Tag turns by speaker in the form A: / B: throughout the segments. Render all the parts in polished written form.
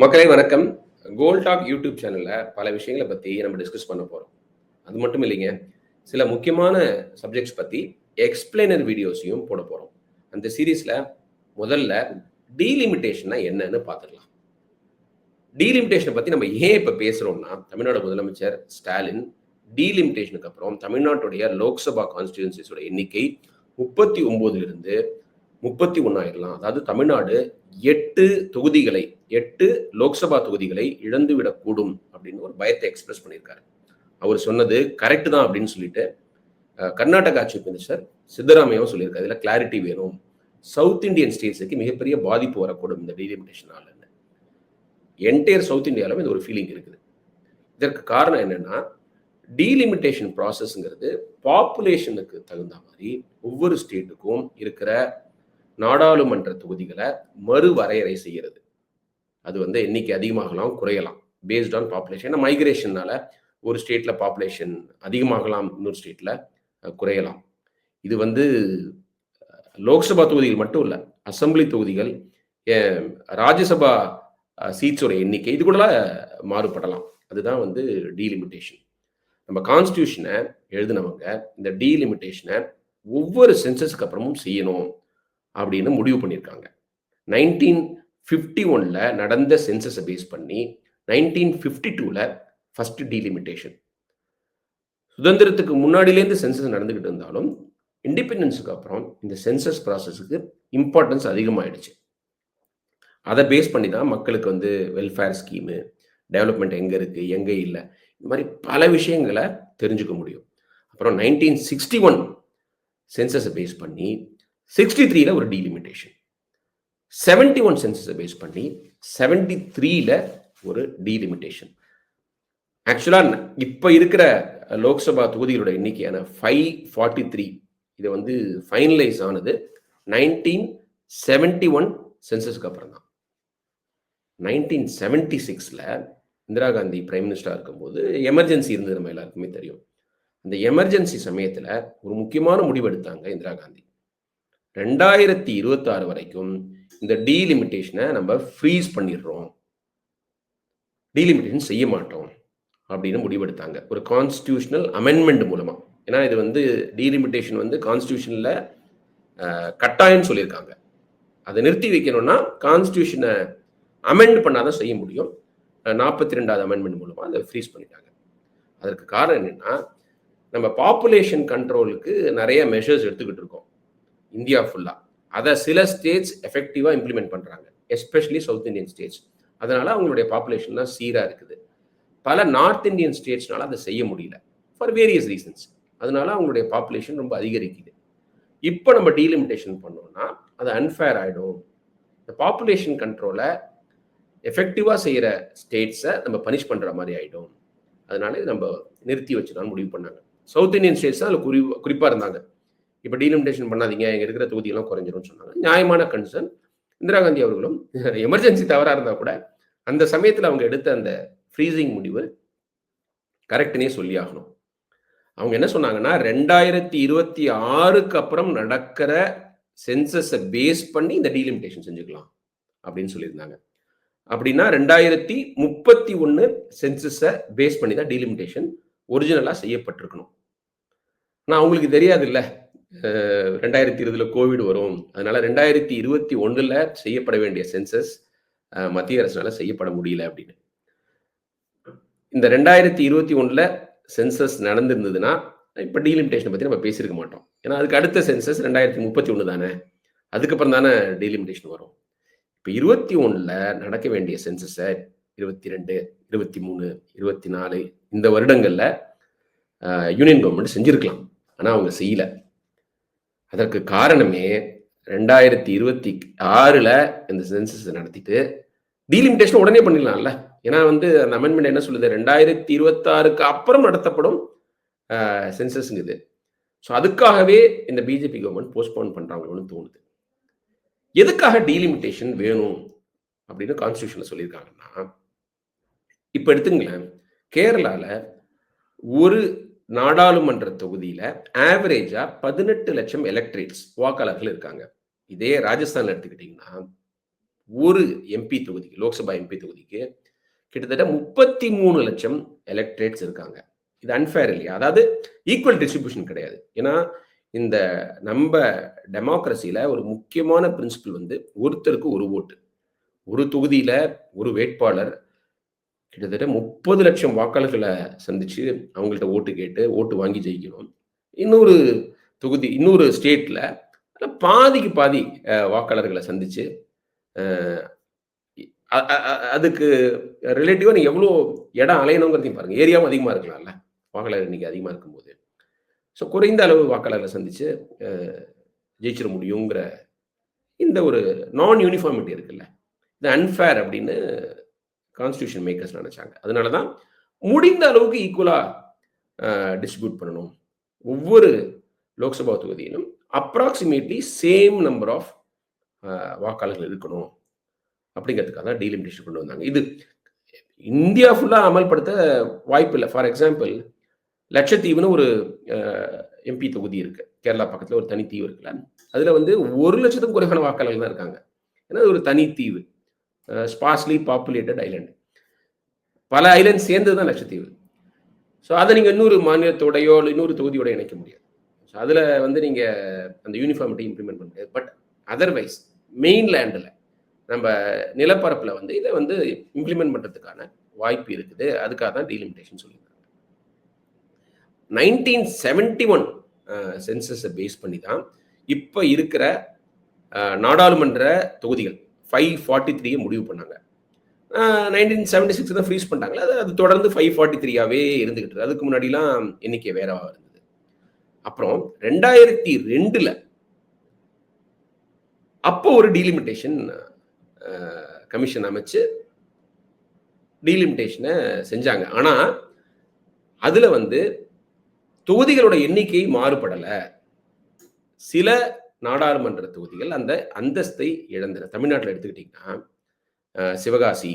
A: மக்களே வணக்கம். கோல் talk YouTube சேனல்ல பல விஷயங்கள பத்தி நம்ம டிஸ்கஸ் பண்ண போறோம். அது மட்டும் இல்லைங்க. சில முக்கியமான சப்ஜெக்ட்ஸ் பத்தி எக்ஸ்பிளைனர் வீடியோஸையும் போட போறோம். அந்த சீரிஸ்ல முதல்ல டீலிமிட்டேஷன்னா என்னன்னு பார்த்துடலாம். டீலிமிட்டேஷன பத்தி நம்ம ஏன் இப்ப பேசுறோம்னா, தமிழ்நாடு முதலமைச்சர் ஸ்டாலின் டீலிமிட்டேஷனுக்கு அப்புறம் தமிழ்நாட்டுடைய லோக்சபா கான்ஸ்டிட்யூயன்சிஸோட எண்ணிக்கை 39 இருந்து 31 ஆயிரலாம். அதாவது தமிழ்நாடு 8 தொகுதிகளை 8 லோக்சபா தொகுதிகளை இழந்துவிடக்கூடும் அப்படின்னு ஒரு பயத்தை எக்ஸ்பிரஸ் பண்ணியிருக்காரு. அவர் சொன்னது கரெக்ட் தான் அப்படின்னு சொல்லிட்டு கர்நாடகா சீஃப் மினிஸ்டர் சித்தராமையாவும் சொல்லியிருக்காரு. இதுல கிளாரிட்டி வேணும். சவுத் இந்தியன் ஸ்டேட்ஸுக்கு மிகப்பெரிய பாதிப்பு வரக்கூடும் இந்த டீலிமிட்டேஷனால. என்டையர் சவுத் இந்தியாவிலும் இந்த ஒரு ஃபீலிங் இருக்குது. இதற்கு காரணம் என்னன்னா, டீலிமிட்டேஷன் ப்ராசஸ்ங்கிறது பாப்புலேஷனுக்கு தகுந்த மாதிரி ஒவ்வொரு ஸ்டேட்டுக்கும் இருக்கிற நாடாளுமன்ற தொகுதிகளை மறுவரையறை செய்கிறது. அது வந்து எண்ணிக்கை அதிகமாகலாம் குறையலாம் பேஸ்ட் ஆன் பாப்புலேஷன். ஏன்னா மைக்ரேஷனால ஒரு ஸ்டேட்ல பாப்புலேஷன் அதிகமாகலாம், இன்னொரு ஸ்டேட்ல குறையலாம். இது வந்து லோக்சபா தொகுதிகள் மட்டும் இல்லை, அசம்பிளி தொகுதிகள், ராஜ்யசபா சீட்ஸோட எண்ணிக்கை இது கூட மாறுபடலாம். அதுதான் வந்து டீலிமிட்டேஷன். நம்ம கான்ஸ்டியூஷனை எழுதினவங்க இந்த டீலிமிட்டேஷனை ஒவ்வொரு சென்சஸ்க்கு அப்புறமும் செய்யணும் அப்படின்னு முடிவு பண்ணியிருக்காங்க. 1951ல நடந்த சென்சஸை பேஸ் பண்ணி 1952ல ஃபர்ஸ்ட் டீலிமிட்டேஷன். சுதந்திரத்துக்கு முன்னாடியிலேருந்து சென்சஸ் நடந்துகிட்டு இருந்தாலும் இண்டிபெண்டன்ஸுக்கு அப்புறம் இந்த சென்சஸ் ப்ராசஸுக்கு இம்பார்ட்டன்ஸ் அதிகமாயிடுச்சு. அதை பேஸ் பண்ணி தான் மக்களுக்கு வந்து வெல்ஃபேர் ஸ்கீமு, டெவலப்மெண்ட் எங்கே இருக்குது எங்கே இல்லை, இந்த மாதிரி பல விஷயங்களை தெரிஞ்சுக்க முடியும். அப்புறம் 1961 சென்சஸை பேஸ் பண்ணி 63ல ஒரு டீலிமிட்டேஷன், 71 சென்சஸை பேஸ் பண்ணி 73ல ஒரு டீலிமிட்டேஷன். ஆக்சுவலாக இப்போ இருக்கிற லோக்சபா தொகுதிகளோட எண்ணிக்கையான 543 இது வந்து ஃபைனலைஸ் ஆனது 1971 சென்சஸ்க்கு அப்புறம் தான். 1976ல இந்திரா காந்தி பிரைம் மினிஸ்டராக இருக்கும்போது எமர்ஜென்சி இருந்தது, நம்ம எல்லாருக்குமே தெரியும். அந்த எமர்ஜென்சி சமயத்தில் ஒரு முக்கியமான முடிவு எடுத்தாங்க இந்திரா காந்தி. 2026 வரைக்கும் இந்த டீலிமிட்டேஷனை நம்ம ஃப்ரீஸ் பண்ணிடுறோம், டீலிமிட்டேஷன் செய்ய மாட்டோம் அப்படின்னு முடிவெடுத்தாங்க ஒரு கான்ஸ்டியூஷனல் அமெண்ட்மெண்ட் மூலமா. ஏன்னா இது வந்து டீலிமிட்டேஷன் வந்து கான்ஸ்டியூஷன்ல கட்டாயம்னு சொல்லியிருக்காங்க. அதை நிறுத்தி வைக்கணும்னா கான்ஸ்டியூஷனை அமெண்ட் பண்ணாதான் செய்ய முடியும். 42வது அமெண்ட்மெண்ட் மூலமா அதை ஃப்ரீஸ் பண்ணிட்டாங்க. அதற்கு காரணம் என்னன்னா, நம்ம பாப்புலேஷன் கண்ட்ரோலுக்கு நிறைய மெஷர்ஸ் எடுத்துக்கிட்டு இருக்கோம் இந்தியா ஃபுல்லா. அதை சில ஸ்டேட்ஸ் எஃபெக்டிவா இம்ப்ளிமெண்ட் பண்றாங்க, எஸ்பெஷலி சவுத் இந்தியன் ஸ்டேட்ஸ். அதனால அவங்களுடைய பாப்புலேஷன்லாம் சீரா இருக்குது. பல நார்த் இந்தியன் ஸ்டேட்ஸ்னால அதை செய்ய முடியல ஃபார் வேரியஸ் ரீசன்ஸ். அதனால அவங்களுடைய பாப்புலேஷன் ரொம்ப அதிகரிக்குது. இப்போ நம்ம டீலிமிட்டேஷன் பண்ணோம்னா அது அன்ஃபேர் ஆகிடும். இந்த பாப்புலேஷன் கண்ட்ரோலை எஃபெக்டிவாக செய்கிற ஸ்டேட்ஸை நம்ம பனிஷ் பண்ணுற மாதிரி ஆகிடும். அதனால இது நம்ம நிறுத்தி வச்சுதான் முடிவு பண்ணாங்க. சவுத் இந்தியன் ஸ்டேட்ஸ் தான் அதில் குறிப்பாக இருந்தாங்க. இப்போ டீலிமிட்டேஷன் பண்ணாதீங்க, இங்கே இருக்கிற தொகுதியெல்லாம் குறைஞ்சிரும்னு சொன்னாங்க. நியாயமான கன்சர்ன். இந்திரா காந்தி அவர்களும் எமர்ஜென்சி தவறாக இருந்தால் கூட அந்த சமயத்தில் அவங்க எடுத்த அந்த ஃப்ரீசிங் முடிவு கரெக்டுனே சொல்லி ஆகணும். அவங்க என்ன சொன்னாங்கன்னா, 2026க்கு அப்புறம் நடக்கிற சென்சஸை பேஸ் பண்ணி இந்த டீலிமிட்டேஷன் செஞ்சுக்கலாம் அப்படின்னு சொல்லியிருந்தாங்க. அப்படின்னா 2031 சென்சஸை பேஸ் பண்ணி தான் டீலிமிட்டேஷன் ஒரிஜினலாக செய்யப்பட்டிருக்கணும். ஆனால் அவங்களுக்கு தெரியாது இல்லை, 2020ல கோவிட் வரும், அதனால 2021ல் செய்யப்பட வேண்டிய சென்சஸ் மத்திய அரசால செய்யப்பட முடியல அப்படின்னு. இந்த 2021ல் சென்சஸ் நடந்திருந்ததுன்னா இப்போ டீலிமிட்டேஷனை பற்றி நம்ம பேசியிருக்க மாட்டோம். ஏன்னா அதுக்கு அடுத்த சென்சஸ் 2031 தானே, அதுக்கப்புறம் தானே டீலிமிட்டேஷன் வரும். இப்போ 21ல் நடக்க வேண்டிய சென்சஸை 22, 23, 24 இந்த வருடங்களில் யூனியன் கவர்மெண்ட் செஞ்சிருக்கலாம். ஆனால் அவங்க செய்யல. அதற்கு காரணமே 2026ல் இந்த சென்சஸ் நடத்திட்டு டீலிமிட்டேஷன் உடனே பண்ணிடலாம்ல. ஏன்னா வந்து அந்த அமெண்ட்மெண்ட் என்ன சொல்லுது, 2026க்கு அப்புறம் நடத்தப்படும் சென்சஸ்ங்குது. ஸோ அதுக்காகவே இந்த பிஜேபி கவர்மெண்ட் போஸ்ட்போன் பண்றாங்களோன்னு தோணுது. எதுக்காக டீலிமிட்டேஷன் வேணும் அப்படின்னு கான்ஸ்டியூஷன்ல சொல்லியிருக்காங்கன்னா, இப்ப எடுத்துங்களேன், கேரளால ஒரு நாடாளுமன்ற தொகுதியில ஆவரேஜா 18 லட்சம் எலக்ட்ரேட்ஸ் வாக்காளர்கள் இருக்காங்க. இதே ராஜஸ்தான்ல எடுத்துக்கிட்டீங்கன்னா ஒரு எம்பி தொகுதிக்கு, லோக்சபா எம்பி தொகுதிக்கு கிட்டத்தட்ட 33 லட்சம் எலக்ட்ரேட்ஸ் இருக்காங்க. இது அன்ஃபேர் இல்லையா? அதாவது ஈக்குவல் டிஸ்ட்ரிபியூஷன் கிடையாது. ஏன்னா இந்த நம்ம டெமோக்ரஸில ஒரு முக்கியமான பிரின்சிபல் வந்து ஒருத்தருக்கு ஒரு ஓட்டு. ஒரு தொகுதியில ஒரு வேட்பாளர் கிட்டத்தட்ட 30 லட்சம் வாக்காளர்களை சந்திச்சு அவங்கள்ட்ட ஓட்டு கேட்டு ஓட்டு வாங்கி ஜெயிக்கணும். இன்னொரு தொகுதி, இன்னொரு ஸ்டேட்ல பாதிக்கு பாதி வாக்காளர்களை சந்திச்சு அதுக்கு ரிலேட்டிவா நீங்க எவ்வளோ இடம் அலையணுங்கிறதையும் பாருங்க. ஏரியாவும் அதிகமா இருக்கலாம்ல, வாக்காளர் எண்ணிக்கை அதிகமா இருக்கும்போது. ஸோ குறைந்த அளவு வாக்காளர்களை சந்திச்சு ஜெயிச்சிட முடியுங்கிற இந்த ஒரு நான் யூனிஃபார்மிட்டி இருக்குல்ல, இது அன்ஃபேர் அப்படின்னு கான்ஸ்டியூஷன் மேக்கர்ஸ் நினைச்சாங்க. அதனால தான் முடிந்த அளவுக்கு ஈக்குவலா டிஸ்ட்ரிபியூட் பண்ணணும். ஒவ்வொரு லோக்சபா தொகுதியிலும் அப்ராக்சிமேட்லி சேம் நம்பர் ஆஃப் வாக்காளர்கள் இருக்கணும் அப்படிங்கிறதுக்காக தான் டீலிமிட்டேஷன் கொண்டு வந்தாங்க. இது இந்தியா ஃபுல்லா அமல்படுத்த வாய்ப்பு இல்லை. ஃபார் எக்ஸாம்பிள், லட்சத்தீவுன்னு ஒரு எம்பி தொகுதி இருக்கு. கேரளா பக்கத்தில் ஒரு தனி தீவு இருக்குல்ல, அதுல வந்து 1 லட்சத்துக்கும் குறைவான வாக்காளர்கள் தான் இருக்காங்க. ஏன்னா அது ஒரு தனி தீவு, ஸ்பார்ஸ்லி பாப்புலேட்டட் ஐலண்ட். பல ஐலண்ட் சேர்ந்தது தான் லட்சத்தீவு. ஸோ அதை நீங்கள் இன்னொரு மாநிலத்தோடையோ இல்லை இன்னொரு தொகுதியோட இணைக்க முடியாது. ஸோ அதில் வந்து நீங்கள் அந்த யூனிஃபார்மிட்டி இம்ப்ளிமெண்ட் பண்ண முடியாது. பட் அதர்வைஸ் மெயின் லேண்டில் நம்ம நிலப்பரப்பில் வந்து இதை வந்து இம்ப்ளிமெண்ட் பண்ணுறதுக்கான வாய்ப்பு இருக்குது. அதுக்காக தான் டீலிமிட்டேஷன் சொல்லியிருக்காங்க. 1971 சென்சஸை பேஸ் பண்ணி தான் இப்போ இருக்கிற நாடாளுமன்ற தொகுதிகள் 543 முடிவு பண்ணாங்க. 1976 தான் ஃப்ரீஸ் பண்ணிட்டாங்களா, அது தொடர்ந்து 543ஆவே இருந்துகிட்டு. அதுக்கு முன்னாடிலாம் எண்ணிக்கை வேறவா இருந்தது. அப்புறம் 2002 அப்போ ஒரு டீலிமிட்டேஷன் கமிஷன் அமைச்சு டீலிமிட்டேஷனை செஞ்சாங்க. ஆனா அதுல வந்து தொகுதிகளோட எண்ணிக்கை மாறுபடலை. சில நாடாளுமன்ற தொகுதிகள் அந்த அந்தஸ்தை இழந்தன. தமிழ்நாட்டில் எடுத்துக்கிட்டீங்கன்னா சிவகாசி,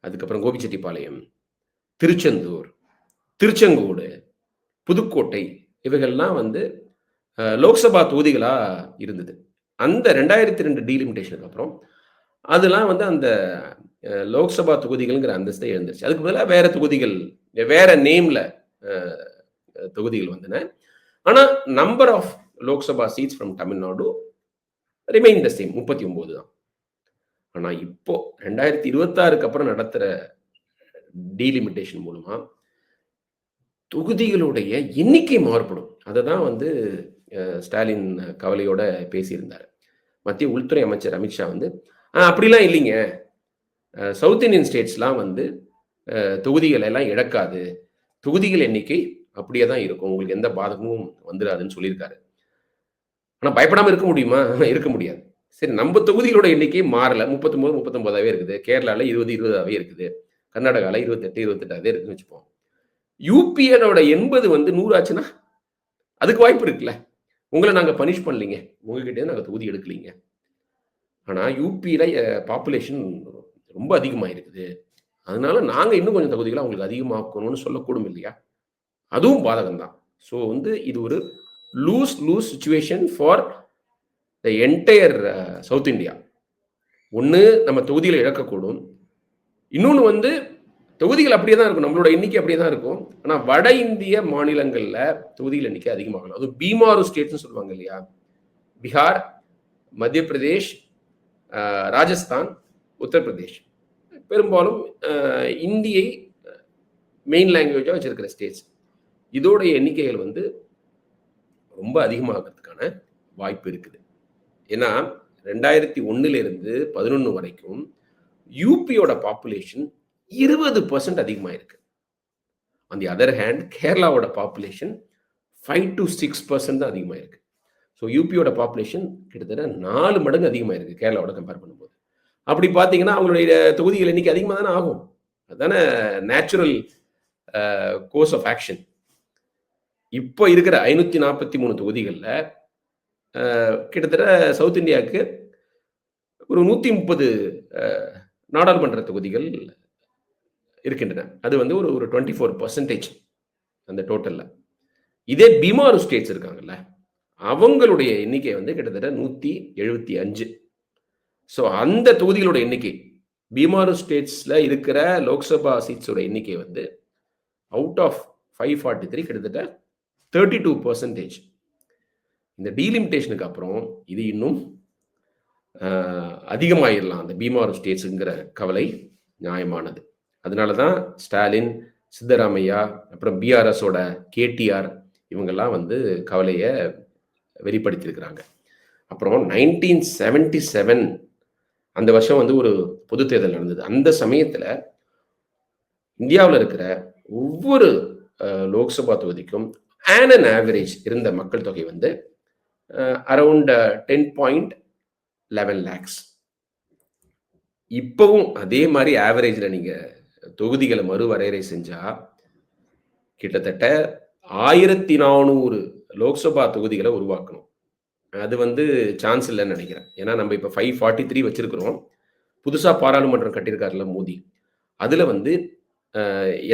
A: அதுக்கப்புறம் கோபிச்செட்டிப்பாளையம், திருச்செந்தூர், திருச்செங்கோடு, புதுக்கோட்டை, இவைகள்லாம் வந்து லோக்சபா தொகுதிகளா இருந்தது. அந்த 2002 டீலிமிட்டேஷனுக்கு அப்புறம் அதெல்லாம் வந்து அந்த லோக்சபா தொகுதிகள்ங்கிற அந்தஸ்தை இழந்துருச்சு. அதுக்கு பதிலாக வேற தொகுதிகள், வேற நேம்ல தொகுதிகள் வந்தன. ஆனா number of Lok Sabha seats from Tamil Nadu remain the same, 39 தான். ஆனா இப்போ 2026க்கு அப்புறம் நடத்துற டீலிமிட்டேஷன் மூலமா தொகுதிகளுடைய எண்ணிக்கை மாறுபடும். அதை தான் வந்து ஸ்டாலின் கவலையோட பேசியிருந்தார். மத்திய உள்துறை அமைச்சர் அமித்ஷா வந்து அப்படிலாம் இல்லைங்க, சவுத் இந்தியன் ஸ்டேட்ஸ்லாம் வந்து தொகுதிகள் எல்லாம் இழக்காது, தொகுதிகள் எண்ணிக்கை அப்படியே தான் இருக்கும், உங்களுக்கு எந்த பாதகமும் வந்துடாதுன்னு சொல்லியிருக்காரு. ஆனால் பயப்படாமல் இருக்க முடியுமா? இருக்க முடியாது. சரி, நம்ம தொகுதிகளோட எண்ணிக்கை மாறல, 39 39ஆவே இருக்குது. கேரளாவில் 20 20ஆவே இருக்குது. கர்நாடகாவில் 28 28ஆவே இருக்குன்னு வச்சுப்போம். யூபியோட 80 வந்து 100 ஆச்சுன்னா அதுக்கு வாய்ப்பு இருக்குல்ல. உங்களை நாங்கள் பனிஷ் பண்ணலீங்க, உங்ககிட்ட நாங்கள் தொகுதி எடுக்கலீங்க. ஆனால் யூபியில் பாப்புலேஷன் ரொம்ப அதிகமாக இருக்குது, அதனால நாங்கள் இன்னும் கொஞ்சம் தொகுதிகளை அவங்களுக்கு அதிகமாக்கணும்னு சொல்லக்கூடும் இல்லையா? அதுவும் பாதகம் தான். ஸோ வந்து இது ஒரு loose situation for the entire South India. ஒன்று நம்ம தொகுதிகளை இழக்கக்கூடும், இன்னொன்று வந்து தொகுதிகள் அப்படியே தான் இருக்கும், நம்மளோட எண்ணிக்கை அப்படியே தான் இருக்கும். ஆனால் வட இந்திய மாநிலங்களில் தொகுதிகள் எண்ணிக்கை அதிகமாகலாம். அது பீமாரு ஸ்டேட்ஸ்னு சொல்லுவாங்க இல்லையா, பீகார், மத்திய பிரதேஷ், ராஜஸ்தான், உத்தரப்பிரதேஷ், பெரும்பாலும் இந்தியை மெயின் லாங்குவேஜாக வச்சிருக்கிற ஸ்டேட்ஸ், இதோடைய எண்ணிக்கைகள் வந்து ரொம்ப அதிகமாகிறதுக்கான வாய்ப்பு இருக்குது. ஏன்னா 2001 11 வரைக்கும் யூபியோட பாப்புலேஷன் 20% அதிகமாக இருக்கு. ஆன் தி அதர் ஹேண்ட் கேரளாவோட பாப்புலேஷன் 5 to 6% தான் அதிகமாக இருக்கு. ஸோ யூபியோட பாப்புலேஷன் கிட்டத்தட்ட 4 மடங்கு அதிகமாக இருக்கு கேரளாவோட கம்பேர் பண்ணும்போது. அப்படி பார்த்தீங்கன்னா அவங்களுடைய தொகுதிகள் எண்ணிக்கை அதிகமாக தானே ஆகும். அதுதானே நேச்சுரல் கோர்ஸ் ஆஃப் ஆக்ஷன். இப்போ இருக்கிற 543 தொகுதிகளில் கிட்டத்தட்ட சவுத் இந்தியாவுக்கு ஒரு 130 நாடாளுமன்ற தொகுதிகள் இருக்கின்றன. அது வந்து ஒரு 24% அந்த டோட்டல்ல. இதே பீமாரு ஸ்டேட்ஸ் இருக்காங்கல்ல, அவங்களுடைய எண்ணிக்கை வந்து கிட்டத்தட்ட 175. ஸோ அந்த தொகுதிகளோட எண்ணிக்கை பீமாரு ஸ்டேட்ஸ்ல இருக்கிற லோக்சபா சீட்ஸோட எண்ணிக்கை வந்து அவுட் ஆஃப் 543 கிட்டத்தட்ட 32%. இந்த டீலிமிட்டேஷனுக்கு அப்புறம் இது இன்னும் அதிகமாயிடலாம் அந்த பீமாரு ஸ்டேட்ஸுங்கிற கவலை நியாயமானது. அதனால தான் ஸ்டாலின், சித்தராமையா, அப்புறம் பிஆர்எஸோட கேடிஆர் இவங்கெல்லாம் வந்து கவலையை வெளிப்படுத்தியிருக்கிறாங்க. அப்புறம் 1977 அந்த வருஷம் வந்து ஒரு பொது தேர்தல் நடந்தது. அந்த சமயத்தில் இந்தியாவில் இருக்கிற ஒவ்வொரு லோக்சபா தொகுதிக்கும் அன் ஆவரேஜ் இருந்த மக்கள் தொகை வந்து அரௌண்ட் 10.11 lakhs. இப்பவும் அதே மாதிரி ஆவரேஜ்ல நீங்க தொகுதிகளை மறுவரையறை செஞ்சா கிட்டத்தட்ட 1400 லோக்சபா தொகுதிகளை உருவாக்கணும். அது வந்து சான்ஸ் இல்லைன்னு நினைக்கிறேன். ஏன்னா நம்ம இப்போ 543 வச்சிருக்கிறோம். புதுசா பாராளுமன்றம் கட்டியிருக்காருல மோடி, அதுல வந்து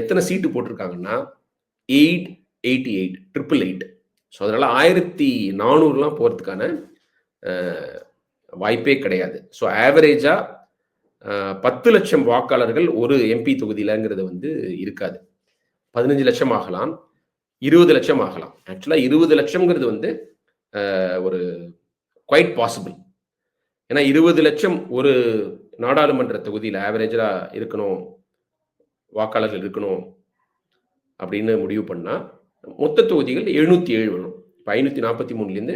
A: எத்தனை சீட்டு போட்டிருக்காங்கன்னா 888. ஸோ அதனால 1400 போறதுக்கான வாய்ப்பே கிடையாது. ஸோ ஆவரேஜா 10 லட்சம் வாக்காளர்கள் ஒரு எம்பி தொகுதியிலங்கிறது வந்து இருக்காது. 15 லட்சம் ஆகலாம், 20 லட்சம் ஆகலாம். ஆக்சுவலா 20 லட்சம்ங்கிறது வந்து ஒரு குவைட் பாசிபிள். ஏன்னா 20 லட்சம் ஒரு நாடாளுமன்ற தொகுதியில் ஆவரேஜா இருக்கணும், வாக்காளர்கள் இருக்கணும் அப்படின்னு முடிவு பண்ணா மொத்த தொகுதிகள் 707 வரும். இப்போ 543லேருந்து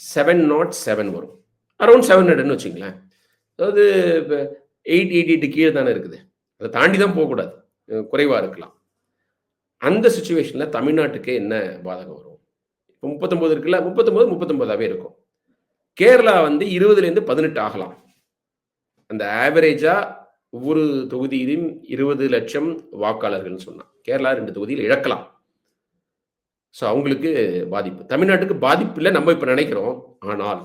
A: 707 வரும். அரௌண்ட் 700ன்னு வச்சுங்களேன். அதாவது 888 கீழே தானே இருக்குது. அதை தாண்டி தான் போகக்கூடாது, குறைவாக இருக்கலாம். அந்த சுச்சுவேஷனில் தமிழ்நாட்டுக்கு என்ன பாதகம் வரும்? இப்போ 39 இருக்குல்ல, 39 இருக்கும். கேரளா வந்து 20லேருந்து 18 ஆகலாம். அந்த ஆவரேஜா ஒவ்வொரு தொகுதியிலும் 20 லட்சம் வாக்காளர்கள் சொன்னா கேரளா 2 தொகுதியில் இழக்கலாம். ஸோ அவங்களுக்கு பாதிப்பு. தமிழ்நாட்டுக்கு பாதிப்பு இல்லை நம்ம இப்ப நினைக்கிறோம். ஆனால்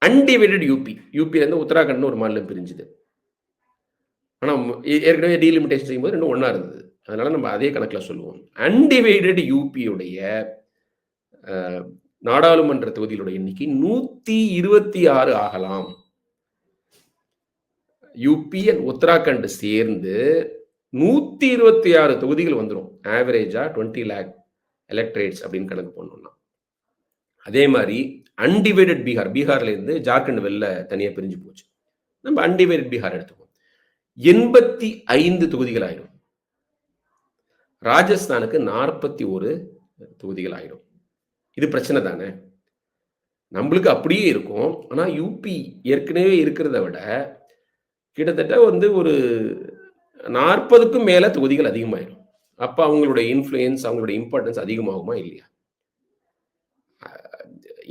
A: அன்டிவைடட் யூபியிலேருந்து உத்தராகண்ட் ஒரு மாநிலம் பிரிஞ்சுது. ஆனால் ஏற்கனவே டீலிமிட்டேஷன் செய்யும்போது ரெண்டும் ஒன்றா இருந்தது. அதனால நம்ம அதே கணக்கில் சொல்லுவோம். அன்டிவைடட் யூபியுடைய நாடாளுமன்ற தொகுதிகளுடைய எண்ணிக்கை 126 ஆகலாம். யூபி அண்ட் உத்தராகண்ட் சேர்ந்து 126 தொகுதிகள் வந்துடும். ஆவரேஜா 20 lakh எலக்ட்ரேட்ஸ் அப்படின்னு கணக்கு பண்ணோம்னா. அதே மாதிரி அன்டிவைடட் பீகார்ல இருந்து ஜார்க்கண்ட் வெளில தனியா பிரிஞ்சு போச்சு. நம்ம அன்டிவைடட் பீகார் எடுத்துக்கோம், 85 தொகுதிகள் ஆயிடும். ராஜஸ்தானுக்கு 41 தொகுதிகள் ஆயிடும். இது பிரச்சனை தானே. நம்மளுக்கு அப்படியே இருக்கும். ஆனா யூபி ஏற்கனவே இருக்கிறத விட கிட்டத்தட்ட வந்து ஒரு 40க்கும் மேல தொகுதிகள் அதிகமாயிடும். அப்ப அவங்களுடைய இன்ஃப்ளூயன்ஸ், அவங்களுடைய இம்பார்ட்டன்ஸ் அதிகமாகுமா இல்லையா?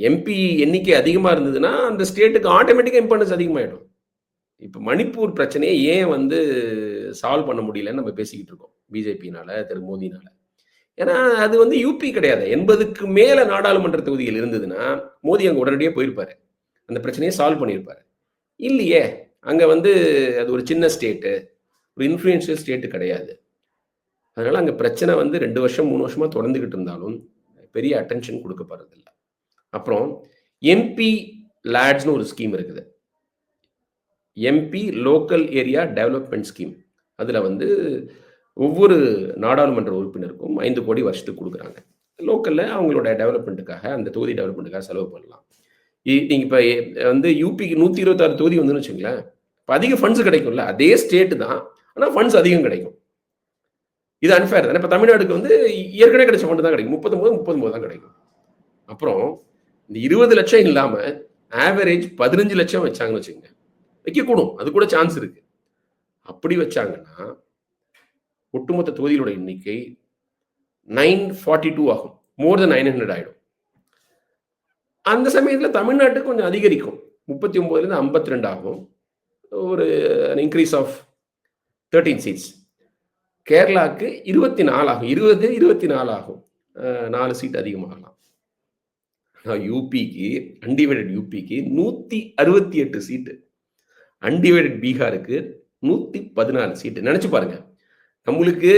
A: எம்பி எண்ணிக்கை அதிகமா இருந்ததுன்னா அந்த ஸ்டேட்டுக்கு ஆட்டோமேட்டிக்கா இம்பார்ட்டன்ஸ் அதிகமாயிடும். இப்ப மணிப்பூர் பிரச்சனையை ஏன் வந்து சால்வ் பண்ண முடியலன்னு நம்ம பேசிக்கிட்டு இருக்கோம், பிஜேபினால, திரு மோடினால. ஏன்னா அது வந்து யூபி கிடையாது. 80க்கு மேல நாடாளுமன்ற தொகுதிகள் இருந்ததுன்னா மோடி அங்க உடனடியே போயிருப்பாரு, அந்த பிரச்சனையை சால்வ் பண்ணியிருப்பாரு. இல்லையே, அங்க வந்து அது ஒரு சின்ன ஸ்டேட்டு, ஒரு இன்ஃப்ளூயன்ஷியல் ஸ்டேட்டு கிடையாது. அதனால அங்க பிரச்சனை வந்து 2 வருஷம் 3 வருஷமா தொடர்ந்துகிட்டு இருந்தாலும் பெரிய அட்டென்ஷன் கொடுக்கப்படுறதில்லை. அப்புறம் எம்பி லேட்ஸ்னு ஒரு ஸ்கீம் இருக்குது, MP local area development scheme. அதுல வந்து ஒவ்வொரு நாடாளுமன்ற உறுப்பினருக்கும் 5 கோடி வருஷத்துக்கு கொடுக்குறாங்க. லோக்கல்ல அவங்களோட டெவலப்மெண்ட்டுக்காக, அந்த தொகுதி டெவலப்மெண்ட்டுக்காக செலவு பண்ணலாம். நீங்க இப்ப வந்து யூபிக்கு 126 தொகுதி வந்துன்னு வச்சுங்களேன், இப்போ அதிக ஃபண்ட்ஸ் கிடைக்கும்ல, அதே ஸ்டேட் தான், ஆனால் ஃபண்ட்ஸ் அதிகம் கிடைக்கும். இது அன்ஃபேர் தானே. இப்போ தமிழ்நாடுக்கு வந்து ஏற்கனவே கிடைச்ச ஃபண்ட் தான் கிடைக்கும், 39 தான் கிடைக்கும். அப்புறம் இந்த 20 லட்சம் இல்லாம ஆவரேஜ் 15 லட்சம் வச்சாங்கன்னு வச்சுக்கோங்க, வைக்கக்கூடும், அது கூட சான்ஸ் இருக்கு. அப்படி வச்சாங்கன்னா ஒட்டுமொத்த தொகுதிகளோட எண்ணிக்கை 942 ஆகும், மோர் தென் 900 ஆயிடும். அந்த சமயத்தில் தமிழ்நாட்டுக்கு கொஞ்சம் அதிகரிக்கும், 39லேருந்து 52 ஆகும், ஒரு இன்க்ரீஸ் ஆஃப் 13 சீட்ஸ். கேரளாவுக்கு 24 ஆகும், 24 ஆகும், 4 சீட் அதிகமாகலாம். யூபிக்கு, அன்டிவைடட் யூபிக்கு 168 சீட்டு, அன்டிவைடட் பீகாருக்கு 114 சீட்டு. நினைச்சு பாருங்க, நம்மளுக்கு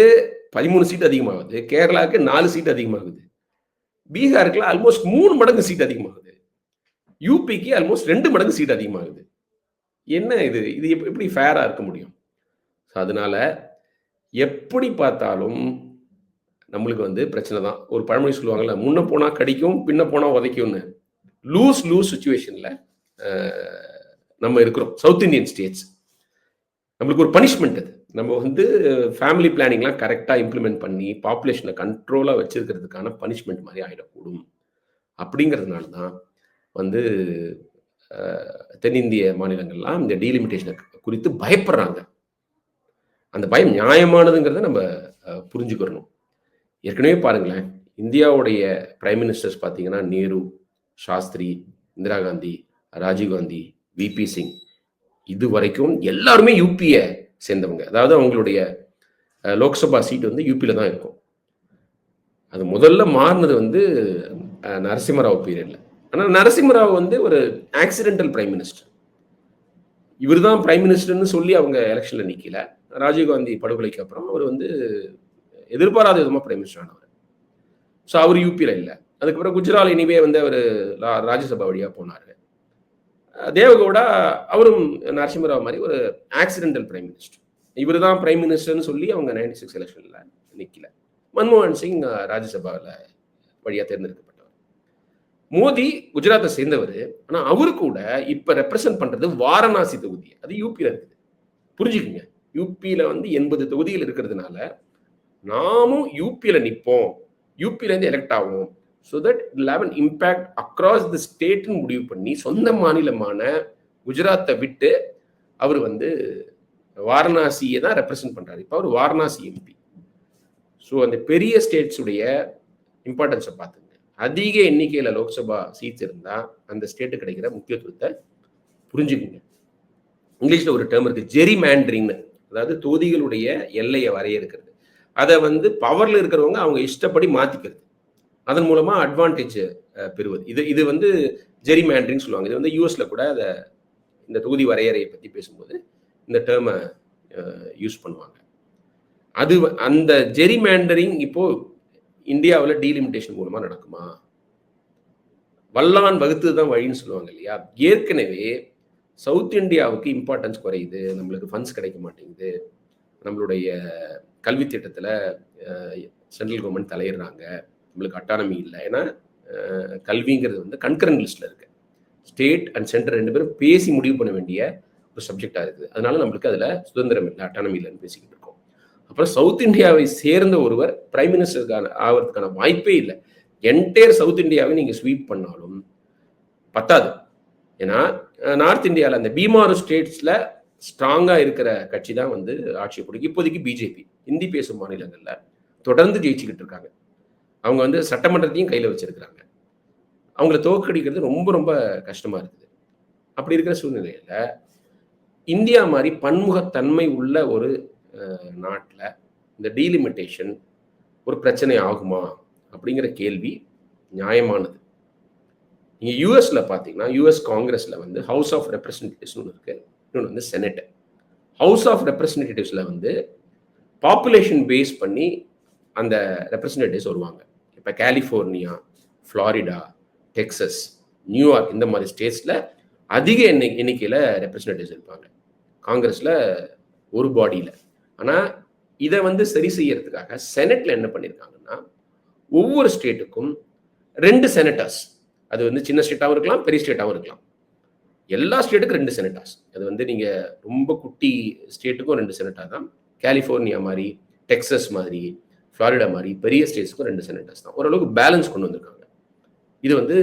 A: 13 சீட் அதிகமாகுது, கேரளாவுக்கு 4 சீட் அதிகமாகுது, பீகாருக்கு ஆல்மோஸ்ட் 3 மடங்கு சீட் அதிகமாகுது. யூபிக்கு ஆல்மோஸ்ட் 2 மடங்கு சீட் அதிகமாகுது. என்ன இது? இது எப்படி ஃபேரா இருக்க முடியும்? அதனால எப்படி பார்த்தாலும் நம்மளுக்கு வந்து பிரச்சனை தான். ஒரு பழமொழி சொல்லுவாங்கல்ல, முன்ன போனா கடிக்கும், பின்ன போனா உதைக்கும்னு. லூஸ் லூஸ் சிச்சுவேஷன்ல நம்ம இருக்கிறோம். South Indian states. நம்மளுக்கு ஒரு பனிஷ்மெண்ட் அது. நம்ம வந்து ஃபேமிலி பிளானிங்லாம் கரெக்ட்டா இம்ப்ளிமெண்ட் பண்ணி, பாப்புலேஷன கண்ட்ரோலா வச்சிருக்கிறதுக்கான பனிஷ்மெண்ட் மாரி ஆயிடக்கூடும். அப்படிங்கிறதுனால தான் வந்து தென்னிந்திய மாநிலங்கள்லாம் இந்த டீலிமிட்டேஷன குறித்து பயப்படுறாங்க. அந்த பயம் நியாயமானதுங்கிறத நம்ம புரிஞ்சுக்கிறணும். ஏற்கனவே பாருங்களேன், இந்தியாவுடைய பிரைம் மினிஸ்டர்ஸ் பார்த்தீங்கன்னா, நேரு, சாஸ்திரி, இந்திரா காந்தி, ராஜீவ் காந்தி, விபி சிங் இதுவரைக்கும் எல்லாருமே யூபிய சேர்ந்தவங்க. அதாவது அவங்களுடைய லோக்சபா சீட் வந்து யூபியில தான் இருக்கும். அது முதல்ல மாறினது வந்து நரசிம்மராவ் பீரியட்ல. ஆனால் நரசிம்மராவ் வந்து ஒரு ஆக்சிடென்டல் பிரைம் மினிஸ்டர். இவர் தான் பிரைம் மினிஸ்டர்னு சொல்லி அவங்க எலெக்ஷன்ல நிக்கல. ராஜீவ்காந்தி படுகொலைக்கு அப்புறம் அவர் வந்து எதிர்பாராத விதமாக பிரைம் மினிஸ்டர் ஆனவர். ஸோ அவர் யூபியில் இல்லை. அதுக்கப்புறம் குஜரால் எனிவே வந்து அவர் ராஜ்யசபா வழியாக போனார். தேவகவுடா அவரும் நரசிம்மராவ் மாதிரி ஒரு ஆக்சிடென்டல் பிரைம் மினிஸ்டர். இவர் தான் பிரைம் மினிஸ்டர்னு சொல்லி அவங்க 96 எலெக்ஷன்ல நிக்கல. மன்மோகன் சிங் ராஜ்யசபாவில் வழியாக தேர்ந்தெடுக்கப்பட்டவர். மோடி குஜராத்தை சேர்ந்தவர். ஆனால் அவரு கூட இப்ப ரெப்ரசென்ட் பண்றது வாரணாசி தொகுதி. அது யூபியில் இருக்குது. புரிஞ்சுக்குங்க. யூபியில் வந்து 80 தொகுதிகள் இருக்கிறதுனால நாமும் யூபியில் நிற்போம், யூபியிலேருந்து எலெக்ட் ஆகும். So that it will have an impact across the ஸ்டேட்னு முடிவு பண்ணி சொந்த மாநிலமான குஜராத்தை விட்டு அவர் வந்து வாரணாசியை தான் ரெப்ரசென்ட் பண்றாரு. இப்போ அவர் வாரணாசி எம்பி. ஸோ அந்த பெரிய ஸ்டேட்ஸுடைய இம்பார்ட்டன்ஸை பார்த்துங்க. அதிக எண்ணிக்கையில் லோக்சபா சீட்ஸ் இருந்தால் அந்த ஸ்டேட்டு கிடைக்கிற முக்கியத்துவத்தை புரிஞ்சுக்குங்க. இங்கிலீஷில் ஒரு டேர்ம் இருக்கு, ஜெரி மேண்ட்ரிங்னு. அதாவது தொகுதிகளுடைய எல்லையை வரையறுக்கிறது. அதை வந்து பவர்ல இருக்கிறவங்க அவங்க இஷ்டப்படி மாத்திக்கிறது. அதன் மூலமா அட்வான்டேஜ் பெறுவது. இது வந்து ஜெரி மேண்ட்ரிங் சொல்லுவாங்க. இது வந்து யூஎஸ்ல கூட அதை இந்த தொகுதி வரையறையை பற்றி பேசும்போது இந்த டேர்மை யூஸ் பண்ணுவாங்க. அது அந்த ஜெரி மேண்டரிங் இப்போ இந்தியாவில் டீலிமிட்டேஷன் மூலமா நடக்குமா? வல்லான் வகுத்து தான் வழின்னு சொல்லுவாங்க இல்லையா? ஏற்கனவே சவுத் இந்தியாவுக்கு இம்பார்ட்டன்ஸ் குறையுது, நம்மளுக்கு ஃபண்ட்ஸ் கிடைக்க மாட்டேங்குது, நம்மளுடைய கல்வி திட்டத்தில் சென்ட்ரல் கவர்மெண்ட் தலையிடுறாங்க, நம்மளுக்கு அட்டானமி இல்லை. ஏன்னா கல்விங்கிறது வந்து கன்கரண்ட் லிஸ்ட்ல இருக்கு. ஸ்டேட் அண்ட் சென்டர் ரெண்டு பேரும் பேசி முடிவு பண்ண வேண்டிய ஒரு சப்ஜெக்டா இருக்குது. அதனால நம்மளுக்கு அதுல சுதந்திரம் இல்லை, அட்டானமி இல்லைன்னு பேசிக்கிட்டு இருக்கோம். அப்புறம் சவுத் இந்தியாவை சேர்ந்த ஒருவர் பிரைம் மினிஸ்டருக்கான ஆகிறதுக்கான வாய்ப்பே இல்லை. என்டையர் சவுத் இந்தியாவை நீங்க ஸ்வீப் பண்ணாலும் பத்தாது. ஏன்னா நார்த் இந்தியாவில் அந்த பீமாறு ஸ்டேட்ஸ்ல ஸ்ட்ராங்கா இருக்கிற கட்சி தான் வந்து ஆட்சியை பிடிக்கும். இப்போதைக்கு பிஜேபி ஹிந்தி பேசும் மாநிலங்கள்ல தொடர்ந்து ஜெயிச்சுக்கிட்டு இருக்காங்க. அவங்க வந்து சட்டமன்றத்தையும் கையில வச்சிருக்கிறாங்க. அவங்களை தோற்கடிக்கிறது ரொம்ப ரொம்ப கஷ்டமா இருக்குது. அப்படி இருக்கிற சூழ்நிலையில இந்தியா மாதிரி பன்முகத்தன்மை உள்ள ஒரு நாட்டில் இந்த டீலிமிட்டேஷன் ஒரு பிரச்சனை ஆகுமா அப்படிங்கிற கேள்வி நியாயமானது. நீங்க யூஎஸ்ல பாத்தீங்கன்னா யூஎஸ் காங்கிரஸ்ல வந்து ஹவுஸ் ஆஃப் ரெப்ரஸன்டேட்டிவ்ஸ் இருக்கு, இன்னொன்று வந்து செனட். ஹவுஸ் ஆஃப் ரெப்ரஸன்டேட்டிவ்ஸ்ல வந்து பாப்புலேஷன் பேஸ் பண்ணி அந்த ரெப்ரஸன்டேட்டிவ்ஸ் வருவாங்க. இப்போ கலிஃபோர்னியா, ஃப்ளாரிடா, டெக்சஸ், நியூயார்க் இந்த மாதிரி ஸ்டேட்ஸ்ல அதிக எண்ணிக்கையில் ரெப்ரஸன்டேட்டிவ்ஸ் இருப்பாங்க காங்கிரஸ்ல ஒரு பாடியில். ஆனால் இதை வந்து சரி செய்யறதுக்காக செனட்ல என்ன பண்ணியிருக்காங்கன்னா ஒவ்வொரு ஸ்டேட்டுக்கும் 2 செனட்டர்ஸ், அது வந்து சின்ன ஸ்டேட்டாகவும் இருக்கலாம், பெரிய ஸ்டேட்டாகவும் இருக்கலாம். எல்லா ஸ்டேட்டுக்கும் 2 செனட்டர்ஸ். அது வந்து நீங்க ரொம்ப குட்டி ஸ்டேட்டுக்கும் 2 செனட்டர் தான். கலிஃபோர்னியா மாதிரி, டெக்சஸ் மாதிரி, ஃப்ளாரிடா மாதிரி பெரிய ஸ்டேட்ஸ்க்கும் 2 செனட்டர்ஸ் தான். ஓரளவுக்கு பேலன்ஸ் கொண்டு வந்திருக்காங்க. இது வந்து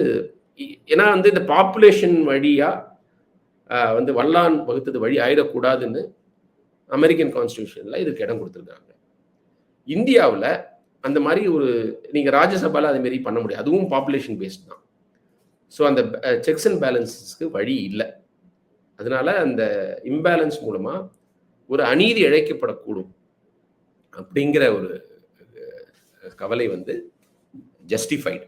A: ஏன்னா வந்து இந்த பாப்புலேஷன் வழியா வந்து வல்லான் வகுத்தது வழி ஆயிடக்கூடாதுன்னு அமெரிக்கன் கான்ஸ்டியூஷன்ல இதுக்கு இடம் கொடுத்துருக்காங்க. இந்தியாவில் அந்த மாதிரி ஒரு நீங்க ராஜ்யசபால அது மாதிரி பண்ண முடியாது. அதுவும் பாப்புலேஷன் பேஸ்ட் தான். ஸோ அந்த செக்ஸ் அண்ட் பேலன்ஸஸ்க்கு வழி இல்லை. அதனால அந்த இம்பேலன்ஸ் மூலமா ஒரு அநீதி இழைக்கப்படக்கூடும் அப்படிங்கிற ஒரு கவலை வந்து ஜஸ்டிஃபைடு.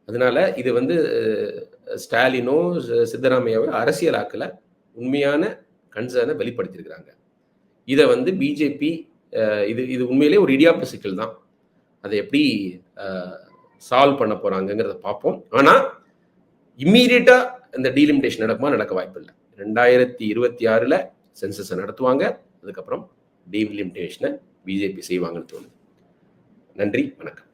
A: அதனால இது வந்து ஸ்டாலினோ சித்தராமையாவோ அரசியலாக்கல உண்மையான கன்சர்னை வெளிப்படுத்தியிருக்கிறாங்க. இதை வந்து பிஜேபி இது உண்மையிலே ஒரு இடியாப்ப சிக்கல் தான். அதை எப்படி சால்வ் பண்ண போறாங்கிறத பார்ப்போம். ஆனா இம்மீடியட்டா இந்த டீலிமிட்டேஷன் நடக்குமா? நடக்க வாய்ப்பு இல்லை. 2026 சென்சஸை நடத்துவாங்க. அதுக்கப்புறம் டீலிமிட்டேஷனை பிஜேபி செய்வாங்கன்னு தோணுது. நன்றி, வணக்கம்.